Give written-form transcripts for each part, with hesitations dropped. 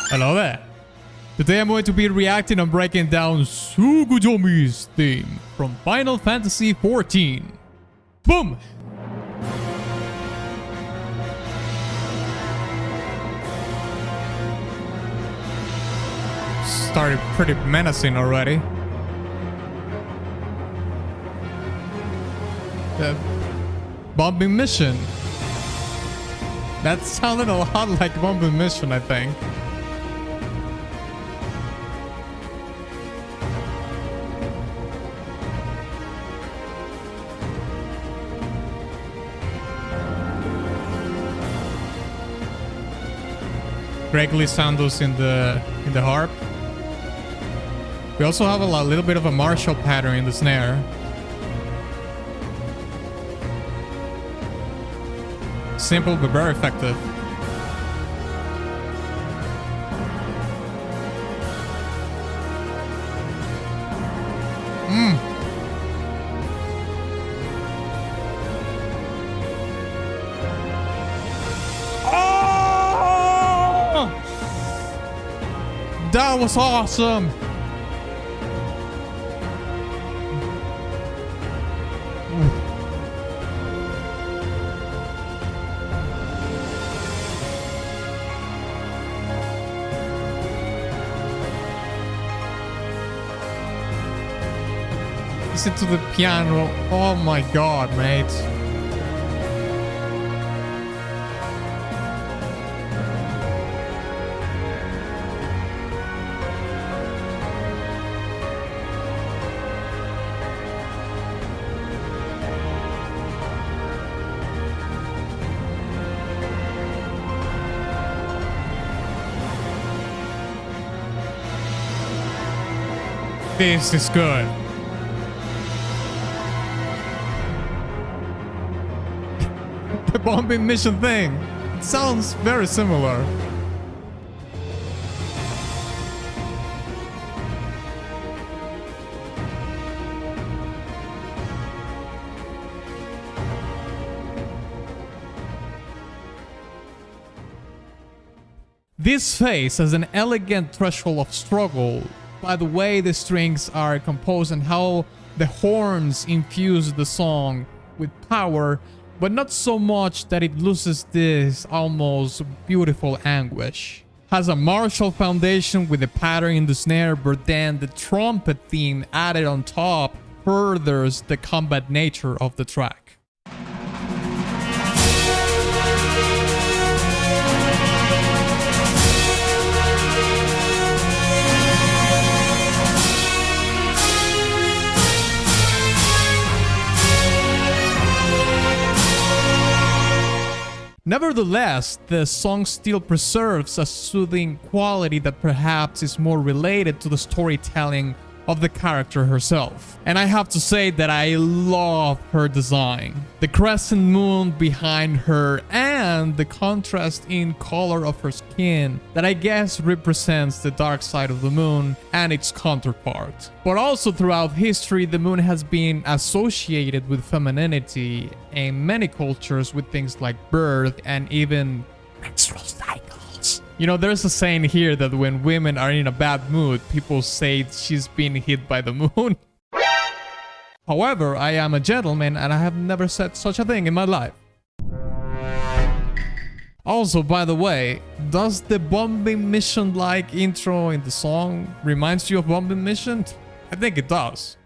Hello there. Today I'm going to be reacting and breaking down Tsukuyomi's theme from Final Fantasy XIV. Boom! Started pretty menacing already. The bombing mission. That sounded a lot like bombing mission, I think. Greg Lisandos in the harp. We also have a little bit of a martial pattern in the snare. Simple but very effective. That was awesome! Listen to the piano. Oh my god, mate. This is good. The bombing mission thing. It sounds very similar. This phase has an elegant threshold of struggle by the way the strings are composed and how the horns infuse the song with power, but not so much that it loses this almost beautiful anguish. Has a martial foundation with the pattern in the snare, but then the trumpet theme added on top furthers the combat nature of the track. Nevertheless, the song still preserves a soothing quality that perhaps is more related to the storytelling of the character herself. And I have to say that I love her design. The crescent moon behind her and the contrast in color of her skin that I guess represents the dark side of the moon and its counterpart. But also throughout history, the moon has been associated with femininity in many cultures with things like birth and even menstrual cycles. You know, there's a saying here that when women are in a bad mood, people say she's been hit by the moon. However, I am a gentleman and I have never said such a thing in my life. Also, by the way, does the bombing mission-like intro in the song reminds you of bombing mission? I think it does.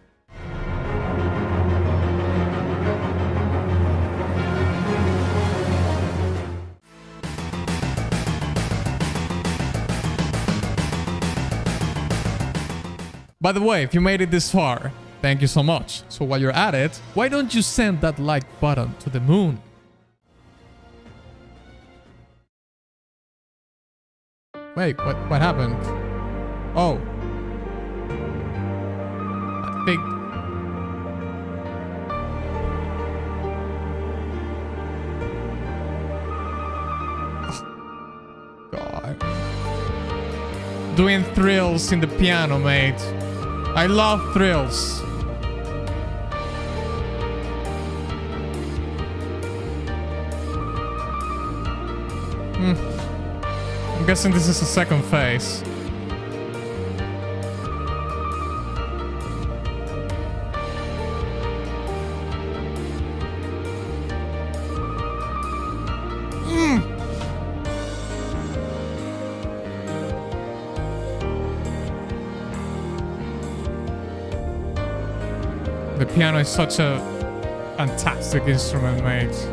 By the way, if you made it this far, thank you so much. So while you're at it, why don't you send that like button to the moon? Wait, what happened? Oh. I think... Oh, God. Doing thrills in the piano, mate. I love thrills. I'm guessing this is the second phase. The piano is such a fantastic instrument, mate.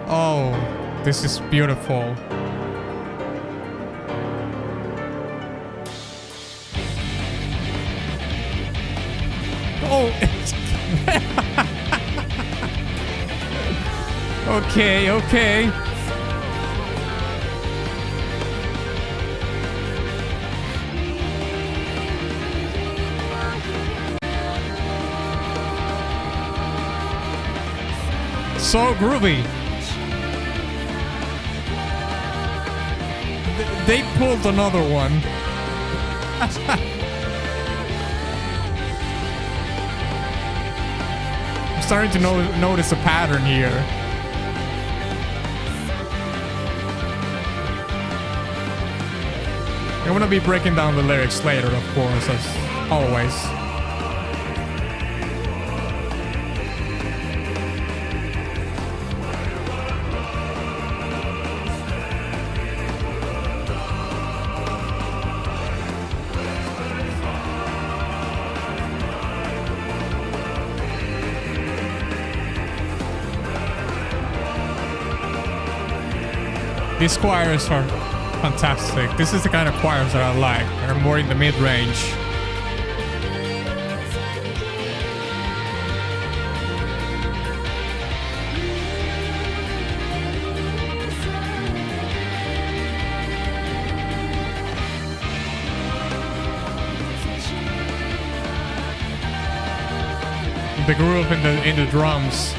Oh, this is beautiful. Oh, okay, okay. So groovy. They pulled another one. I'm starting to notice a pattern here. I'm gonna be breaking down the lyrics later, of course, as always. These choirs are fantastic. This is the kind of choirs that I like. They're more in the mid-range. The groove in the drums,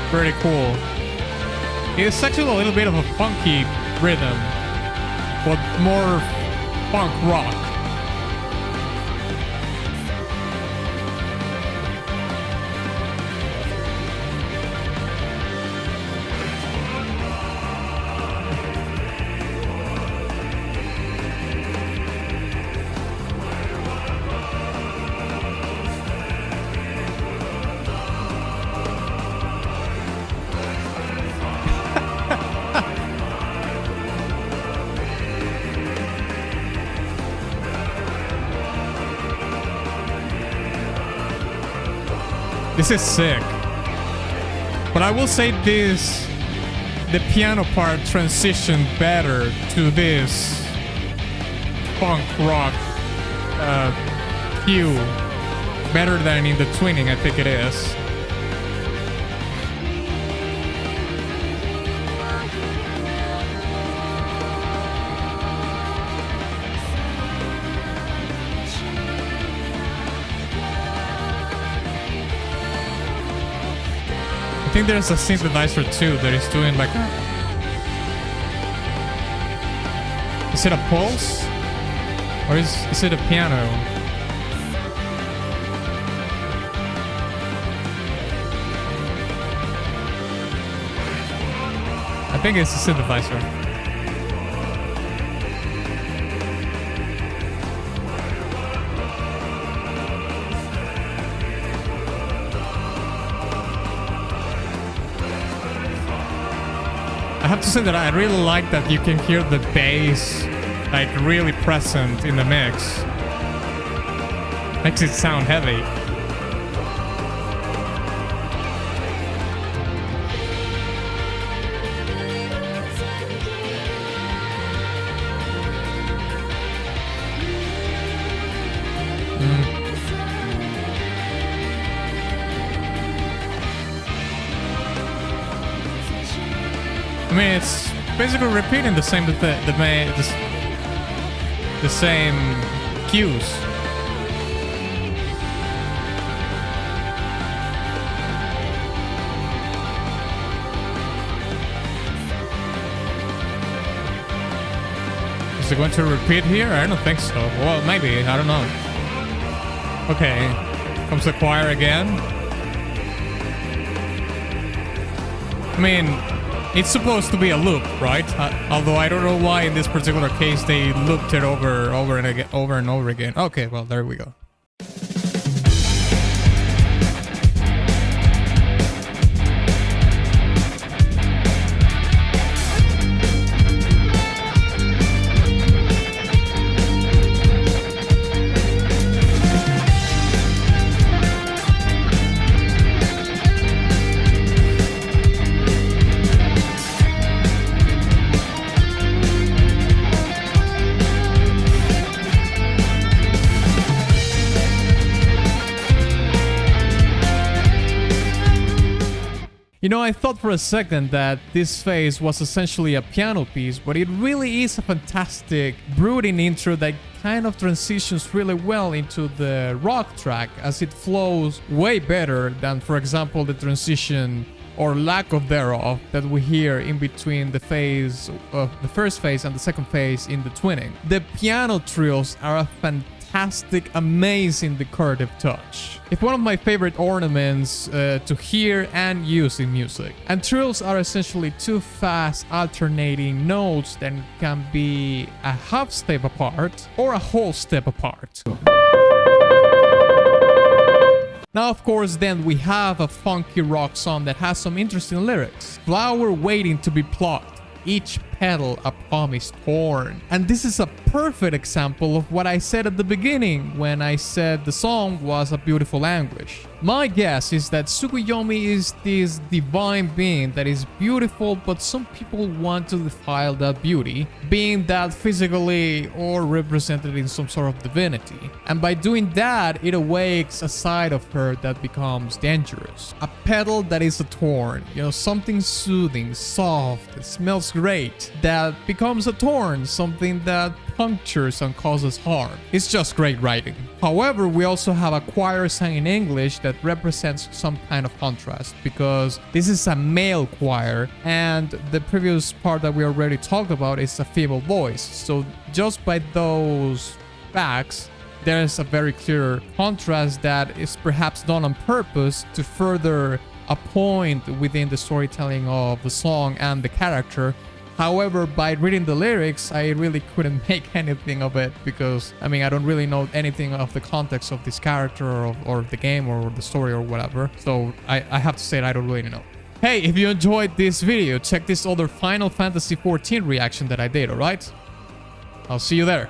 pretty cool. It's actually a little bit of a funky rhythm, but more punk rock. This is sick. But I will say this, the piano part transitioned better to this punk rock hue. Better than in the twinning, I think it is. I think there's a synthesizer too that is doing like a... Is it a pulse? Or is it a piano? I think it's a synthesizer. I have to say that I really like that you can hear the bass like really present in the mix. Makes it sound heavy. I mean, it's basically repeating the same cues. Is it going to repeat here? I don't think so. Well, maybe. I don't know. Okay. Comes the choir again. I mean, it's supposed to be a loop, right? Although I don't know why in this particular case they looped it over and over again. Okay, well, there we go. You know, I thought for a second that this phase was essentially a piano piece, but it really is a fantastic, brooding intro that kind of transitions really well into the rock track, as it flows way better than, for example, the transition or lack of thereof that we hear in between the phase of the first phase and the second phase in the twinning. The piano trills are a fantastic, amazing decorative touch. It's one of my favorite ornaments to hear and use in music. And trills are essentially two fast alternating notes that can be a half step apart or a whole step apart. Now, of course, then we have a funky rock song that has some interesting lyrics. Flower waiting to be plucked, each petal a promise torn. And this is a perfect example of what I said at the beginning when I said the song was a beautiful anguish. My guess is that Tsukuyomi is this divine being that is beautiful, but some people want to defile that beauty, being that physically or represented in some sort of divinity. And by doing that, it awakes a side of her that becomes dangerous. A petal that is a thorn, you know, something soothing, soft, it smells great, that becomes a thorn, something that punctures and causes harm. It's just great writing. However, we also have a choir sang in English that represents some kind of contrast, because this is a male choir and the previous part that we already talked about is a female voice. So just by those facts, there's a very clear contrast that is perhaps done on purpose to further a point within the storytelling of the song and the character. However, by reading the lyrics, I really couldn't make anything of it, because, I mean, I don't really know anything of the context of this character or the game or the story or whatever. So I have to say that I don't really know. Hey, if you enjoyed this video, check this other Final Fantasy XIV reaction that I did, alright? I'll see you there.